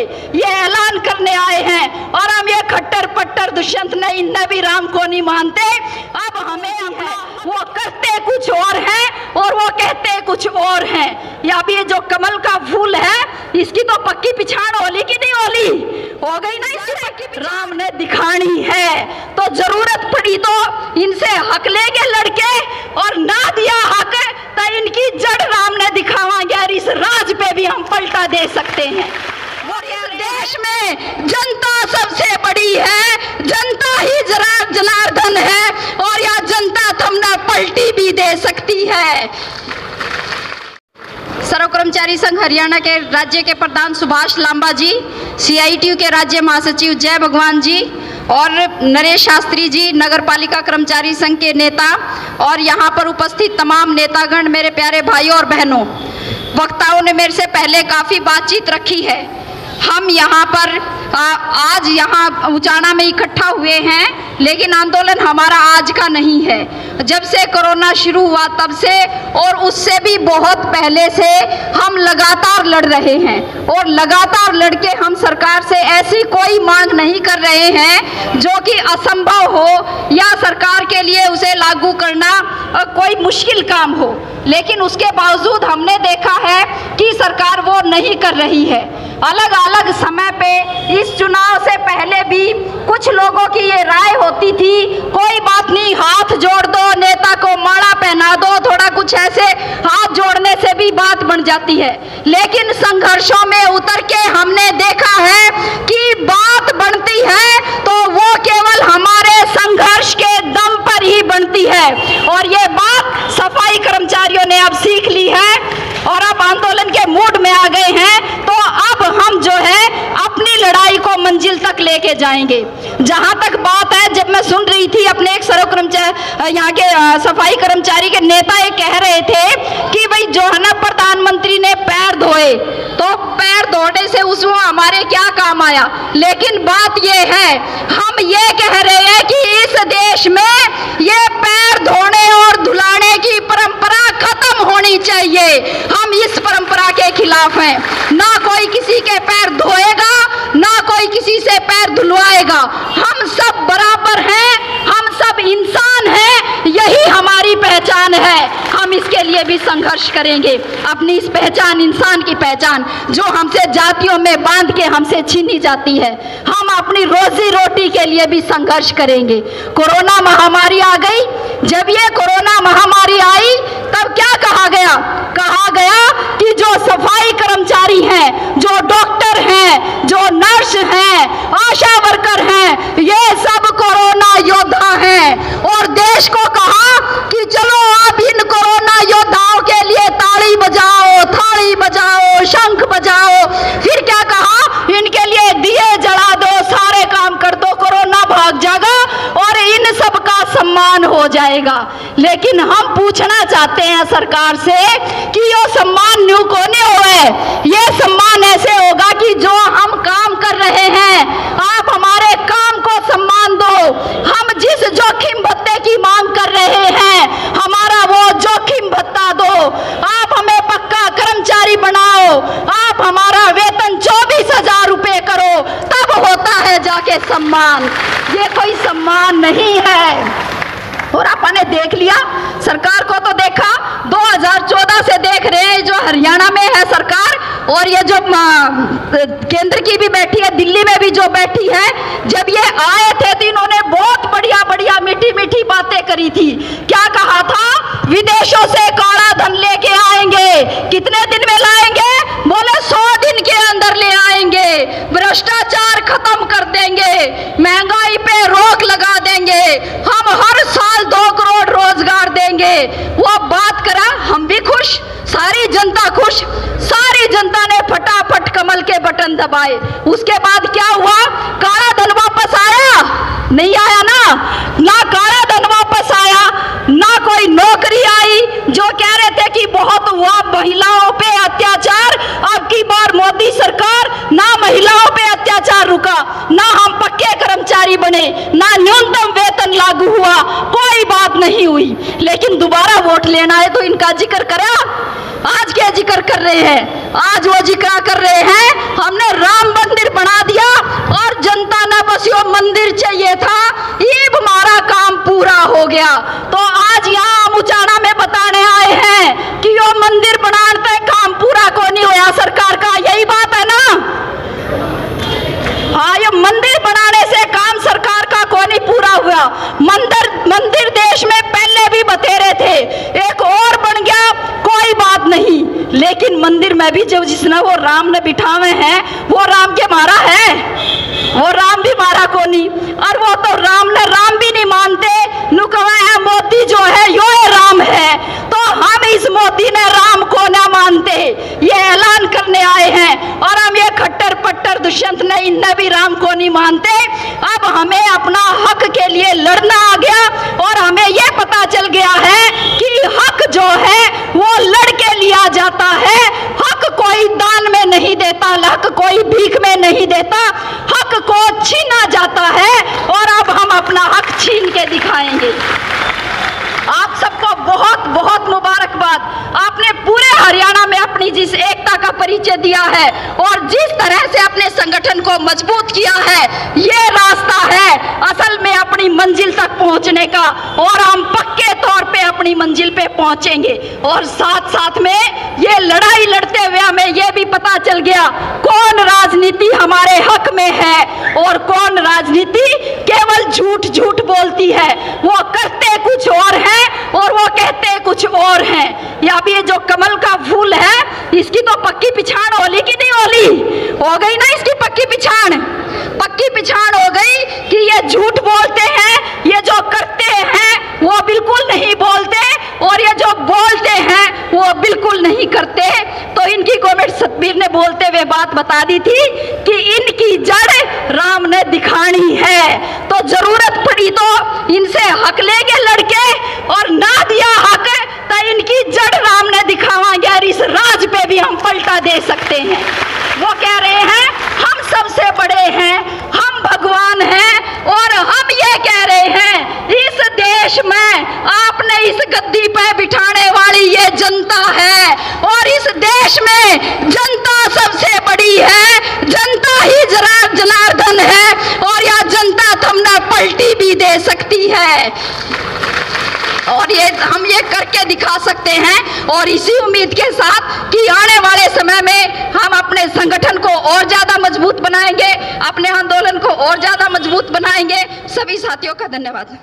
ये ऐलान करने आए हैं। और हम ये खट्टर पट्टर दुष्यंत नहीं, नबी राम को नहीं मानते। अब हमें अपना, वो करते कुछ और हैं और वो कहते कुछ और हैं। या अब ये जो कमल का फूल है, इसकी तो पक्की पिछाड़ होली की नहीं होली हो गई ना, इसकी पक्की राम ने दिखानी है। तो जरूरत पड़ी तो इनसे हक लेंगे लड़के, और ना दिया हक तो इनकी जड़ राम ने दिखावांगे, और इस राज पे भी हम पलटा दे सकते हैं। और इस देश में जनता सबसे बड़ी है, जनता ही जनार्दन है, और यह जनता थमना पलटी भी दे सकती है। सर्व कर्मचारी संघ हरियाणा के राज्य के प्रधान सुभाष लांबा जी, CITU के राज्य महासचिव जय भगवान जी और नरेश शास्त्री जी, नगर पालिका कर्मचारी संघ के नेता, और यहाँ पर उपस्थित तमाम नेतागण, मेरे प्यारे भाइयों और बहनों, वक्ताओं ने मेरे से पहले काफ़ी बातचीत रखी है। हम यहाँ पर आज यहाँ उचाना में इकट्ठा हुए हैं, लेकिन आंदोलन हमारा आज का नहीं है। जब से कोरोना शुरू हुआ तब से, और उससे भी बहुत पहले से हम लगातार लड़ रहे हैं, और लगातार लड़के हम सरकार से ऐसी कोई मांग नहीं कर रहे हैं जो कि असंभव हो या सरकार के लिए उसे लागू करना कोई मुश्किल काम हो। लेकिन उसके बावजूद हमने देखा है कि सरकार वो नहीं कर रही है। अलग अलग समय पे, इस चुनाव से पहले भी कुछ लोगों की ये राय होती थी, कोई बात नहीं, हाथ जोड़ दो, नेता को माला पहना दो, थोड़ा कुछ ऐसे हाथ जोड़ने से भी बात बन जाती है। लेकिन संघर्षों में उतर के हमने देखा है कि बात बनती है तो वो केवल हमारे संघर्ष के दम पर ही बनती है। और ये बात सफाई कर्मचारियों ने अब सीख ली है, और अब आंदोलन के मूड में आ गए हैं। तो अब हम जो है अपनी लड़ाई को मंजिल तक लेके जाएंगे। जहां तक बात है, जब मैं सुन रही थी अपने एक सर्व कर्मचारी, यहाँ के सफाई कर्मचारी के नेता ये कह रहे थे कि भाई जो है ना, प्रधानमंत्री ने पैर धोए, तो पैर धोने से उसमें हमारे क्या काम आया। लेकिन बात ये है, हम ये कह रहे हैं कि इस देश में ये पैर धोने और धुलाने की परंपरा खत्म होनी चाहिए। हम इस परंपरा के खिलाफ हैं। ना कोई किसी के पैर धोएगा, ना कोई किसी से पैर धुलवाएगा। हम सब बराबर हैं, हम सब इंसान हैं, यही हमारी पहचान है। हम इसके लिए भी संघर्ष करेंगे, अपनी इस पहचान, इंसान की पहचान जो हमसे जातियों में बांध के हमसे छीनी जाती है। हम अपनी रोजी रोटी के लिए भी संघर्ष करेंगे। कोरोना महामारी आ गई, जब ये कोरोना महामारी आई तब क्या कहा गया? कहा गया कि जो सफाई कर्मचारी हैं, जो डॉक्टर हैं, जो नर्स हैं, आशा वर्कर हैं, ये सब कोरोना योद्धा हैं। और देश को कहा कि चलो आप इन कोरोना योद्धाओं के लिए ताली बजाओ, थाली बजाओ, शंख बजाओ। फिर क्या कहा? इनके लिए दिए जला दो, सारे काम कर दो, कोरोना भाग जाएगा और इन सब का सम्मान हो जाएगा। लेकिन हम पूछना चाहते हैं सरकार से कि ये सम्मान न्यू कोने होए। ये सम्मान ऐसे होगा कि जो हम काम कर रहे हैं, आप हमारे काम को सम्मान दो। हम जिस जोखिम भत्ते की मांग कर रहे हैं, हमारा वो जोखिम भत्ता दो। आप हमें पक्का कर्मचारी बनाओ, आप हमारा वेतन 24,000 रुपए करो, तब होता है जाके सम्मान। ये कोई सम्मान नहीं है। और आपने देख लिया, सरकार को तो देखा, 2014 से देख रहे हैं जो हरियाणा में है सरकार, और ये जो केंद्र की भी बैठी है, दिल्ली में भी जो बैठी है। जब ये आए थे तो इन्होंने बहुत बढ़िया बढ़िया मीठी मीठी बातें करी थी। क्या कहा था? विदेशों से काला धन लेके आएंगे। कितने दिन में लाएंगे? बोले 100 दिन के अंदर ले आएंगे। भ्रष्टाचार खत्म कर देंगे, महंगाई पे रोक लगा देंगे, हम हर साल 2 करोड़ रोजगार देंगे। वो बात करा, हम भी खुश, सारी जनता खुश। सारी जनता ने फटाफट कमल के बटन दबाए। उसके बाद क्या हुआ? काला धन वापस आया? नहीं आया ना काला धन वापस आया, ना कोई नौकरी आई। जो कह रहे थे कि बहुत हुआ महिलाओं पे अत्याचार, अब की बार मोदी सरकार, ना महिलाओं पे अत्याचार रुका, ना हम पक्के कर्मचारी बने, ना न्यूनतम वेतन लागू हुआ, कोई बात नहीं हुई। लेकिन दोबारा वोट लेना है तो इनका जिक्र करा। आज क्या जिक्र कर रहे हैं? आज वो जिक्र कर रहे हैं, हमने राम मंदिर परिचय ये था, ईब हमारा काम पूरा हो गया। तो आज यहाँ हम उचाना में बताने आए हैं कि यो मंदिर बनाने काम पूरा को नहीं होया सरकार का, यही बात है ना। हाँ, ये मंदिर बनाने से काम सरकार का को नहीं पूरा हुआ। मंदिर देश में पहले भी बतेरे थे, एक और बन गया कोई बात नहीं, लेकिन मंदिर में भी जो जिसने वो राम ने बिठावे हैं, वो राम के मारा है, वो राम भी मारा को नहीं। और वो तो राम भी नहीं मानते, नुकवा है मोदी जो है यो है राम है, तो हम इस मोदी ने राम को ना मानते, ये ऐलान करने आए हैं। और हम ये खट्टर पट्टर दुष्यंत ने इन्हें भी राम को नहीं मानते। अब हमें अपना हक के लिए लड़ना आ गया, और हमें ये पता चल गया है कि हक जो है वो लड़ के लिया जाता है। हक कोई दान में नहीं देता, हक कोई भीख में नहीं देता, हक को छीना जाता है, और अब हम अपना हक छीन के दिखाएंगे। आप सबको बहुत बहुत मुबारकबाद। आपने पूरे हरियाणा में अपनी जिस एकता का परिचय दिया है और जिस तरह से अपने संगठन को मजबूत किया है, ये रास्ता है असल में अपनी मंजिल तक पहुंचने का, और हम पक्के तौर पे अपनी मंजिल पे पहुंचेंगे। और साथ साथ में ये लड़ाई लड़ते हुए हमें ये भी पता चल गया कौन राजनीति हमारे हक में है और कौन राजनीति केवल झूठ झूठ बोलती है। वो करते कुछ और है और वो कहते कुछ और हैं। या अब ये जो कमल का फूल है, इसकी तो पक्की पिछाड़ होली की नहीं होली, हो गई ना इसकी पक्की पिछाड़ हो गई कि ये झूठ बोलते हैं, ये जो करते हैं वो बिल्कुल नहीं बोलते, और ये जो बोलते हैं वो बिल्कुल नहीं करते। तो इनकी कमेंट सतबीर ने बोलते हुए बात बता दी थी कि इनकी जड़ राम ने दिखानी है। तो जरूरत पड़ी तो इनसे हक लेंगे लड़के, और ना दिया हक तो इनकी जड़ राम ने दिखावांगे, और इस राज पे भी हम पलटा दे सकते हैं। वो कह रहे हैं हम सबसे बड़े हैं, हम भगवान हैं, और हम ये कह रहे हैं इस देश में आपने इस गद्दी पे बिठाने वाली ये जनता है, और इस देश में जनता सबसे बड़ी है, जनता ही जनार्दन है, और यह जनता तुमने पलटी भी दे सकती है, और ये हम ये करके दिखा सकते हैं। और इसी उम्मीद के साथ कि आने वाले समय में हम अपने संगठन को और ज्यादा मजबूत बनाएंगे, अपने आंदोलन को और ज्यादा मजबूत बनाएंगे। सभी साथियों का धन्यवाद।